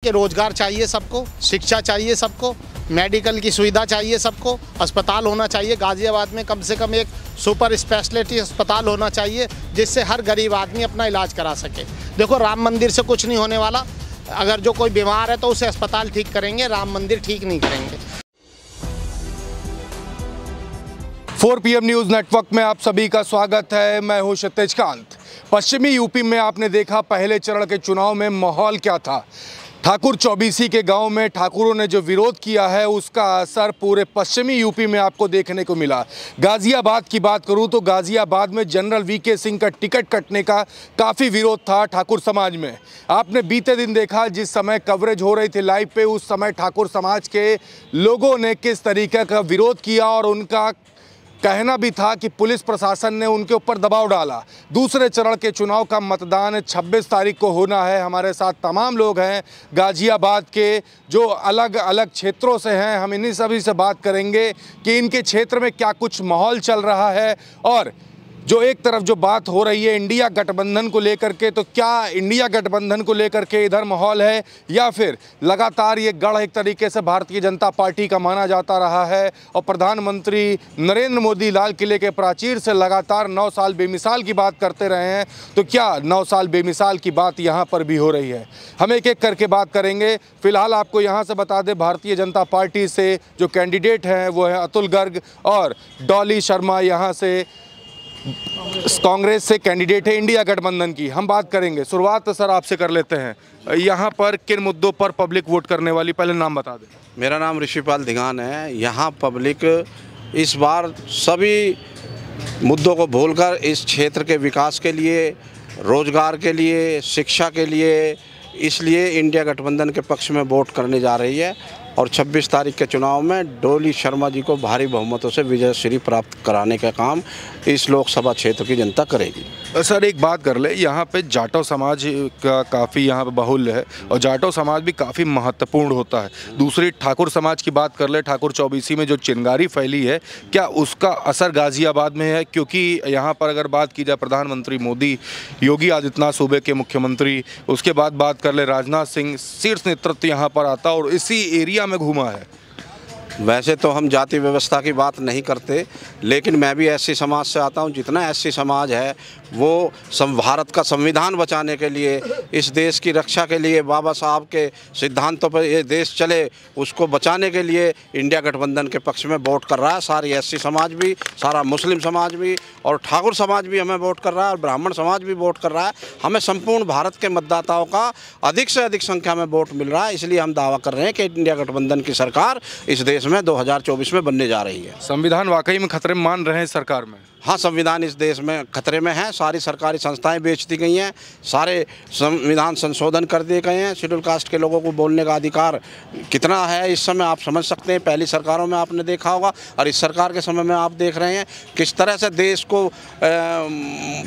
कि रोज़गार चाहिए सबको, शिक्षा चाहिए सबको, मेडिकल की सुविधा चाहिए सबको, अस्पताल होना चाहिए। गाज़ियाबाद में कम से कम एक सुपर स्पेशलिटी अस्पताल होना चाहिए जिससे हर गरीब आदमी अपना इलाज करा सके। देखो, राम मंदिर से कुछ नहीं होने वाला। अगर जो कोई बीमार है तो उसे अस्पताल ठीक करेंगे, राम मंदिर ठीक नहीं करेंगे। 4 PM न्यूज़ नेटवर्क में आप सभी का स्वागत है। मैं हूं क्षितिज कांत। पश्चिमी यूपी में आपने देखा पहले चरण के चुनाव में माहौल क्या था। ठाकुर चौबीसी के गांव में ठाकुरों ने जो विरोध किया है उसका असर पूरे पश्चिमी यूपी में आपको देखने को मिला। गाज़ियाबाद की बात करूं तो गाज़ियाबाद में जनरल VK सिंह का टिकट कटने का काफ़ी विरोध था ठाकुर समाज में। आपने बीते दिन देखा, जिस समय कवरेज हो रही थी लाइव पे, उस समय ठाकुर समाज के लोगों ने किस तरीके का विरोध किया और उनका कहना भी था कि पुलिस प्रशासन ने उनके ऊपर दबाव डाला। दूसरे चरण के चुनाव का मतदान 26 तारीख को होना है। हमारे साथ तमाम लोग हैं गाज़ियाबाद के जो अलग अलग क्षेत्रों से हैं। हम इन्हीं सभी से बात करेंगे कि इनके क्षेत्र में क्या कुछ माहौल चल रहा है और जो एक तरफ जो बात हो रही है इंडिया गठबंधन को लेकर के, तो क्या इंडिया गठबंधन को लेकर के इधर माहौल है या फिर लगातार ये गढ़ एक तरीके से भारतीय जनता पार्टी का माना जाता रहा है और प्रधानमंत्री नरेंद्र मोदी लाल किले के प्राचीर से लगातार 9 साल बेमिसाल की बात करते रहे हैं, तो क्या 9 साल बेमिसाल की बात यहाँ पर भी हो रही है? हम एक एक करके बात करेंगे। फिलहाल आपको यहाँ से बता दें, भारतीय जनता पार्टी से जो कैंडिडेट हैं वो है अतुल गर्ग और डॉली शर्मा यहाँ से कांग्रेस से कैंडिडेट है इंडिया गठबंधन की। हम बात करेंगे। शुरुआत सर आपसे कर लेते हैं। यहाँ पर किन मुद्दों पर पब्लिक वोट करने वाली, पहले नाम बता दें। मेरा नाम ऋषिपाल धिंगान है। यहाँ पब्लिक इस बार सभी मुद्दों को भूलकर इस क्षेत्र के विकास के लिए, रोजगार के लिए, शिक्षा के लिए, इसलिए इंडिया गठबंधन के पक्ष में वोट करने जा रही है और 26 तारीख के चुनाव में डॉली शर्मा जी को भारी बहुमतों से विजय श्री प्राप्त कराने का काम इस लोकसभा क्षेत्र की जनता करेगी। सर एक बात कर ले, यहाँ पे जाटव समाज का काफ़ी यहाँ पे बाहुल्य है और जाटव समाज भी काफ़ी महत्वपूर्ण होता है। दूसरी ठाकुर समाज की बात कर ले, ठाकुर चौबीसी में जो चिंगारी फैली है, क्या उसका असर गाज़ियाबाद में है? क्योंकि यहाँ पर अगर बात की जाए प्रधानमंत्री मोदी, योगी आदित्यनाथ सूबे के मुख्यमंत्री, उसके बाद बात कर ले राजनाथ सिंह, शीर्ष नेतृत्व यहाँ पर आता और इसी एरिया में घूमा है। वैसे तो हम जाति व्यवस्था की बात नहीं करते, लेकिन मैं भी SC समाज से आता हूं। जितना SC समाज है वो भारत का संविधान बचाने के लिए, इस देश की रक्षा के लिए, बाबा साहब के सिद्धांतों पर ये देश चले, उसको बचाने के लिए इंडिया गठबंधन के पक्ष में वोट कर रहा है। सारी SC समाज भी, सारा मुस्लिम समाज भी और ठाकुर समाज भी हमें वोट कर रहा है और ब्राह्मण समाज भी वोट कर रहा है। हमें संपूर्ण भारत के मतदाताओं का अधिक से अधिक संख्या में वोट मिल रहा है। इसलिए हम दावा कर रहे हैं कि इंडिया गठबंधन की सरकार इस देश में 2024 में बनने जा रही है। संविधान वाकई में खतरे में मान रहे हैं सरकार में? हाँ, संविधान इस देश में खतरे में है। सारी सरकारी संस्थाएं बेच दी गई हैं, सारे संविधान संशोधन कर दिए गए हैं। शेड्यूल कास्ट के लोगों को बोलने का अधिकार कितना है इस समय आप समझ सकते हैं। पहली सरकारों में आपने देखा होगा और इस सरकार के समय में आप देख रहे हैं किस तरह से देश को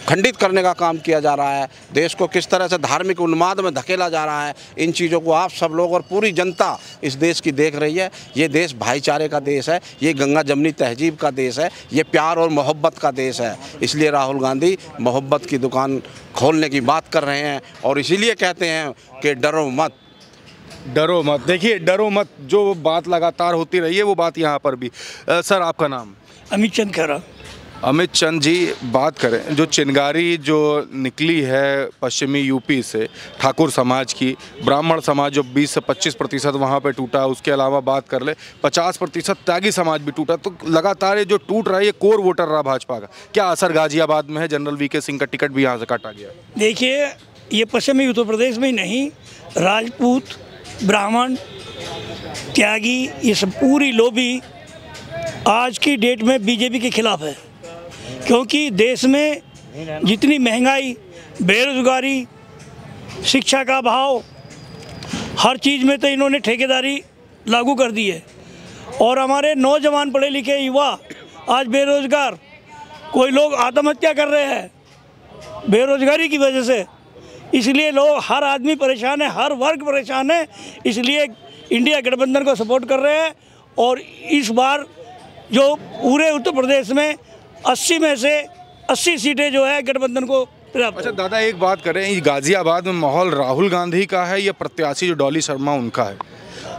खंडित करने का काम किया जा रहा है, देश को किस तरह से धार्मिक उन्माद में धकेला जा रहा है। इन चीज़ों को आप सब लोग और पूरी जनता इस देश की देख रही है। ये देश भाईचारे का देश है, ये गंगा जमनी तहजीब का देश है, ये प्यार और मोहब्बत का देश है। इसलिए राहुल गांधी मोहब्बत की दुकान खोलने की बात कर रहे हैं और इसीलिए कहते हैं कि डरो मत, डरो मत। देखिए, डरो मत जो बात लगातार होती रही है वो बात यहाँ पर भी। सर आपका नाम? अमित चंद खैरा। अमित चंद जी, बात करें जो चिंगारी जो निकली है पश्चिमी यूपी से ठाकुर समाज की, ब्राह्मण समाज जो 20 से 25% वहाँ पे टूटा, उसके अलावा बात कर ले 50% त्यागी समाज भी टूटा, तो लगातार ये जो टूट रहा है ये कोर वोटर रहा भाजपा का। क्या असर गाज़ियाबाद में है? जनरल VK सिंह का टिकट भी यहाँ से काटा गया। देखिए, ये पश्चिमी उत्तर प्रदेश में ही नहीं, राजपूत, ब्राह्मण, त्यागी, ये सब पूरी लोबी आज की डेट में BJP के खिलाफ है। क्योंकि देश में जितनी महंगाई, बेरोजगारी, शिक्षा का अभाव, हर चीज़ में तो इन्होंने ठेकेदारी लागू कर दी है और हमारे नौजवान पढ़े लिखे युवा आज बेरोजगार, कोई लोग आत्महत्या कर रहे हैं बेरोजगारी की वजह से। इसलिए लोग, हर आदमी परेशान है, हर वर्ग परेशान है। इसलिए इंडिया गठबंधन को सपोर्ट कर रहे हैं और इस बार जो पूरे उत्तर प्रदेश में 80 में से 80 सीटें जो है गठबंधन को पर्याप्त अच्छा है। दादा, एक बात करें, ये गाजियाबाद में माहौल राहुल गांधी का है या प्रत्याशी जो डॉली शर्मा उनका है?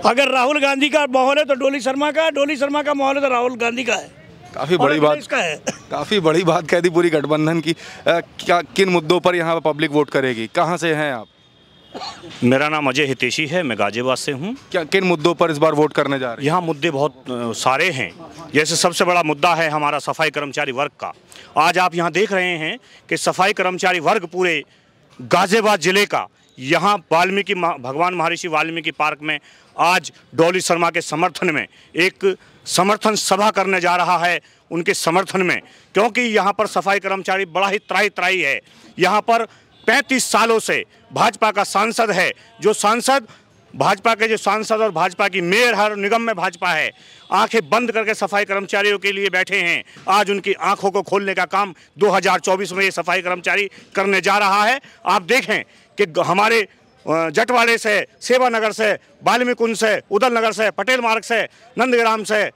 अगर राहुल गांधी का माहौल है तो डॉली शर्मा का, डॉली शर्मा का माहौल है तो राहुल गांधी का है। काफी और बड़ी बात अखिलेश का है। काफी बड़ी बात कह दी पूरी गठबंधन की। क्या किन मुद्दों पर यहाँ पर पब्लिक वोट करेगी? कहाँ से हैं आप? मेरा नाम अजय हितेशी है, मैं गाजियाबाद से हूँ। क्या किन मुद्दों पर इस बार वोट करने जा रहे हैं? यहाँ मुद्दे बहुत सारे हैं। जैसे सबसे बड़ा मुद्दा है हमारा सफाई कर्मचारी वर्ग का। आज आप यहाँ देख रहे हैं कि सफाई कर्मचारी वर्ग पूरे गाजियाबाद जिले का यहाँ भगवान महर्षि वाल्मीकि पार्क में आज डॉली शर्मा के समर्थन में एक समर्थन सभा करने जा रहा है, उनके समर्थन में। क्योंकि यहाँ पर सफाई कर्मचारी बड़ा ही त्राही है। यहाँ पर 35 सालों से भाजपा का सांसद है, जो सांसद भाजपा के जो सांसद और भाजपा की मेयर हर निगम में भाजपा है, आंखें बंद करके सफाई कर्मचारियों के लिए बैठे हैं। आज उनकी आंखों को खोलने का काम 2024 में ये सफाई कर्मचारी करने जा रहा है। आप देखें कि हमारे जटवाड़े से, सेवानगर से, वाल्मीकि कुंज से, उदल नगर से, पटेल मार्ग से, नंदग्राम से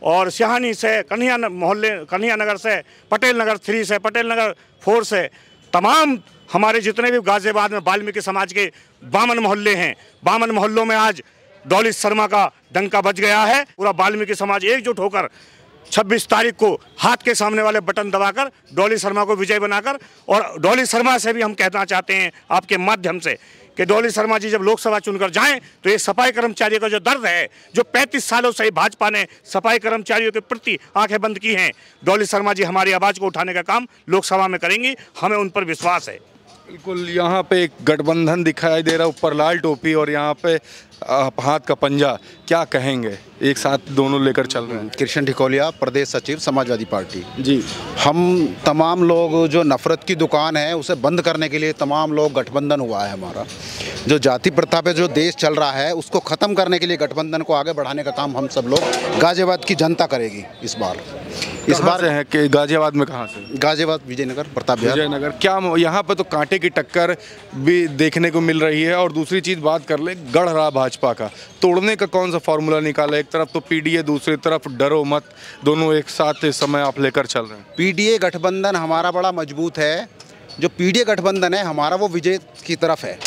और सिहानी से, कन्हैया नगर से, पटेल नगर 3 से, पटेल नगर 4 से, तमाम हमारे जितने भी गाजियाबाद में वाल्मीकि समाज के 52 मोहल्ले हैं, 52 मोहल्लों में आज डॉली शर्मा का डंका बज गया है। पूरा वाल्मीकि समाज एकजुट होकर 26 तारीख को हाथ के सामने वाले बटन दबाकर डॉली शर्मा को विजय बनाकर, और डॉली शर्मा से भी हम कहना चाहते हैं आपके माध्यम से कि डॉली शर्मा जी जब लोकसभा चुनकर जाएं तो ये सफाई कर्मचारियों का जो दर्द है, जो 35 सालों से भाजपा ने सफाई कर्मचारियों के प्रति आंखें बंद की हैं, डॉली शर्मा जी हमारी आवाज़ को उठाने का काम लोकसभा में करेंगी। हमें उन पर विश्वास है। बिल्कुल, यहाँ पे एक गठबंधन दिखाई दे रहा है, ऊपर लाल टोपी और यहाँ पे हाथ का पंजा। क्या कहेंगे? एक साथ दोनों लेकर चल रहे हैं। कृष्ण ढिकोलिया, प्रदेश सचिव समाजवादी पार्टी जी। हम तमाम लोग जो नफरत की दुकान है उसे बंद करने के लिए तमाम लोग गठबंधन हुआ है हमारा। जो जाति प्रथा पे जो देश चल रहा है उसको ख़त्म करने के लिए गठबंधन को आगे बढ़ाने का काम हम सब लोग, गाजियाबाद की जनता करेगी इस बार। से है कि गाजियाबाद में कहाँ से? गाजियाबाद, विजयनगर, प्रताप विहार। विजयनगर। क्या यहाँ पे तो कांटे की टक्कर भी देखने को मिल रही है। और दूसरी चीज़ बात कर ले, गढ़ रहा भाजपा का, तोड़ने का कौन सा फॉर्मूला निकाला? एक तरफ तो पीडीए, दूसरी तरफ डरो मत, दोनों एक साथ इस समय आप लेकर चल रहे हैं। पीडीए गठबंधन हमारा बड़ा मजबूत है। जो पीडीए गठबंधन है हमारा वो विजय की तरफ है।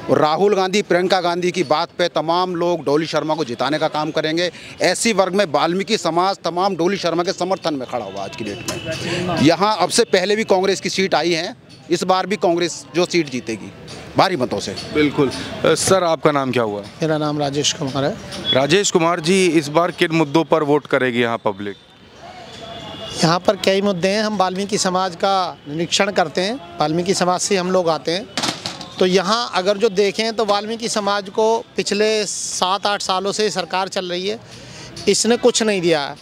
और राहुल गांधी, प्रियंका गांधी की बात पे तमाम लोग डॉली शर्मा को जिताने का काम करेंगे। ऐसी वर्ग में वाल्मीकि समाज तमाम डॉली शर्मा के समर्थन में खड़ा हुआ आज की डेट में। यहाँ अब से पहले भी कांग्रेस की सीट आई है, इस बार भी कांग्रेस जो सीट जीतेगी भारी मतों से। बिल्कुल। सर, आपका नाम क्या हुआ? मेरा नाम राजेश कुमार है। राजेश कुमार जी, इस बार किन मुद्दों पर वोट करेगी यहाँ पब्लिक? यहाँ पर कई मुद्दे हैं। हम वाल्मीकि समाज का निरीक्षण करते हैं, वाल्मीकि समाज से हम लोग आते हैं। तो यहाँ अगर जो देखें तो वाल्मीकि समाज को पिछले 7-8 सालों से सरकार चल रही है, इसने कुछ नहीं दिया है।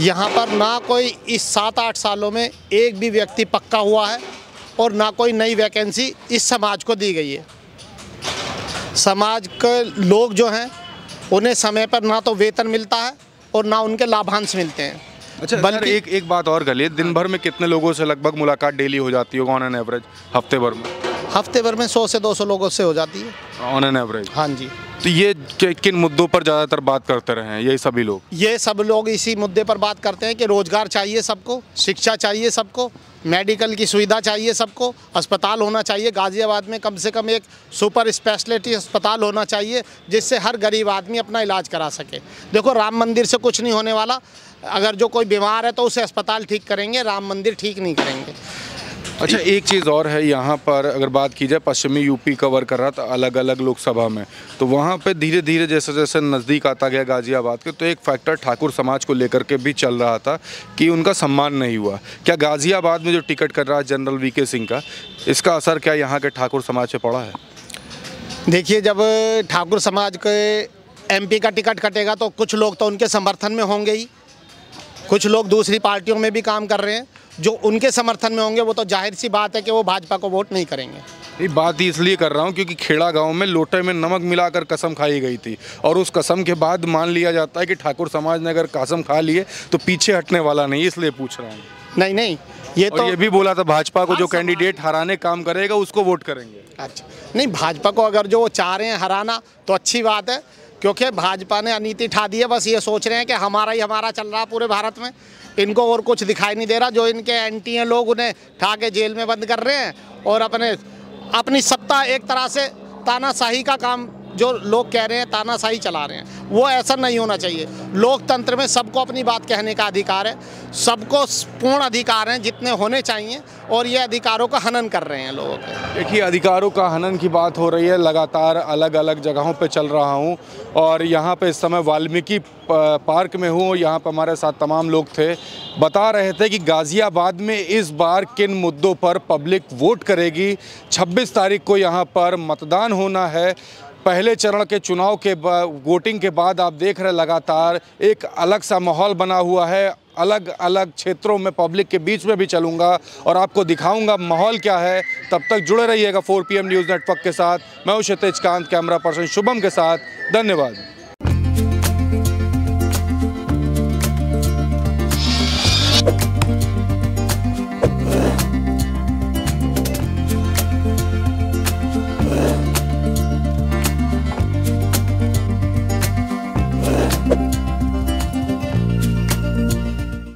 यहाँ पर ना कोई इस 7-8 सालों में एक भी व्यक्ति पक्का हुआ है और ना कोई नई वैकेंसी इस समाज को दी गई है। समाज के लोग जो हैं उन्हें समय पर ना तो वेतन मिलता है और ना उनके लाभांश मिलते हैं। अच्छा, बल्कि एक बात और कर लिए, दिन भर में कितने लोगों से लगभग मुलाकात डेली हो जाती होगा ऑन एन एवरेज? हफ्ते भर में 100 से 200 लोगों से हो जाती है ऑन एन एवरेज। हाँ जी। तो ये किन मुद्दों पर ज़्यादातर बात करते रहे हैं ये सभी लोग? ये सब लोग इसी मुद्दे पर बात करते हैं कि रोजगार चाहिए सबको, शिक्षा चाहिए सबको, मेडिकल की सुविधा चाहिए सबको, अस्पताल होना चाहिए गाज़ियाबाद में, कम से कम एक सुपर स्पेशलिटी अस्पताल होना चाहिए जिससे हर गरीब आदमी अपना इलाज करा सके। देखो, राम मंदिर से कुछ नहीं होने वाला। अगर जो कोई बीमार है तो उसे अस्पताल ठीक करेंगे, राम मंदिर ठीक नहीं करेंगे। अच्छा, एक चीज़ और है, यहाँ पर अगर बात की जाए, पश्चिमी यूपी कवर कर रहा था अलग अलग लोकसभा में, तो वहाँ पे धीरे धीरे जैसे जैसे नज़दीक आता गया गाज़ियाबाद के, तो एक फैक्टर ठाकुर समाज को लेकर के भी चल रहा था कि उनका सम्मान नहीं हुआ। क्या गाज़ियाबाद में जो टिकट कर रहा है जनरल वीके सिंह का, इसका असर क्या यहाँ के ठाकुर समाज पे पड़ा है? देखिए, जब ठाकुर समाज के MP का टिकट कटेगा तो कुछ लोग तो उनके समर्थन में होंगे ही, कुछ लोग दूसरी पार्टियों में भी काम कर रहे हैं। जो उनके समर्थन में होंगे वो तो जाहिर सी बात है कि वो भाजपा को वोट नहीं करेंगे। ये बात इसलिए कर रहा हूँ क्योंकि खेड़ा गांव में लोटे में नमक मिलाकर कसम खाई गई थी, और उस कसम के बाद मान लिया जाता है कि ठाकुर समाज ने अगर कसम खा लिए तो पीछे हटने वाला नहीं, इसलिए पूछ रहा हूँ। नहीं, ये तो ये भी बोला था भाजपा को जो कैंडिडेट हराने काम करेगा उसको वोट करेंगे। अच्छा, नहीं, भाजपा को अगर जो वो चाह रहे हैं हराना तो अच्छी बात है, क्योंकि भाजपा ने अनीति ठा दी है। बस ये सोच रहे हैं कि हमारा ही हमारा चल रहा है पूरे भारत में, इनको और कुछ दिखाई नहीं दे रहा। जो इनके एंटी हैं लोग उन्हें ठा के जेल में बंद कर रहे हैं और अपनी सत्ता एक तरह से तानाशाही का काम, जो लोग कह रहे हैं तानाशाही चला रहे हैं, वो ऐसा नहीं होना चाहिए। लोकतंत्र में सबको अपनी बात कहने का अधिकार है, सबको पूर्ण अधिकार हैं जितने होने चाहिए, और ये अधिकारों का हनन कर रहे हैं लोगों के। देखिए, अधिकारों का हनन की बात हो रही है। लगातार अलग अलग जगहों पे चल रहा हूँ और यहाँ पे इस समय वाल्मीकि पार्क में हूँ। यहाँ पर हमारे साथ तमाम लोग थे, बता रहे थे कि गाज़ियाबाद में इस बार किन मुद्दों पर पब्लिक वोट करेगी। 26 तारीख को यहाँ पर मतदान होना है। पहले चरण के चुनाव के वोटिंग के बाद आप देख रहे लगातार एक अलग सा माहौल बना हुआ है। अलग अलग क्षेत्रों में पब्लिक के बीच में भी चलूँगा और आपको दिखाऊंगा माहौल क्या है। तब तक जुड़े रहिएगा 4 PM न्यूज़ नेटवर्क के साथ। मैं हूं क्षितिज कांत, कैमरा पर्सन शुभम के साथ। धन्यवाद।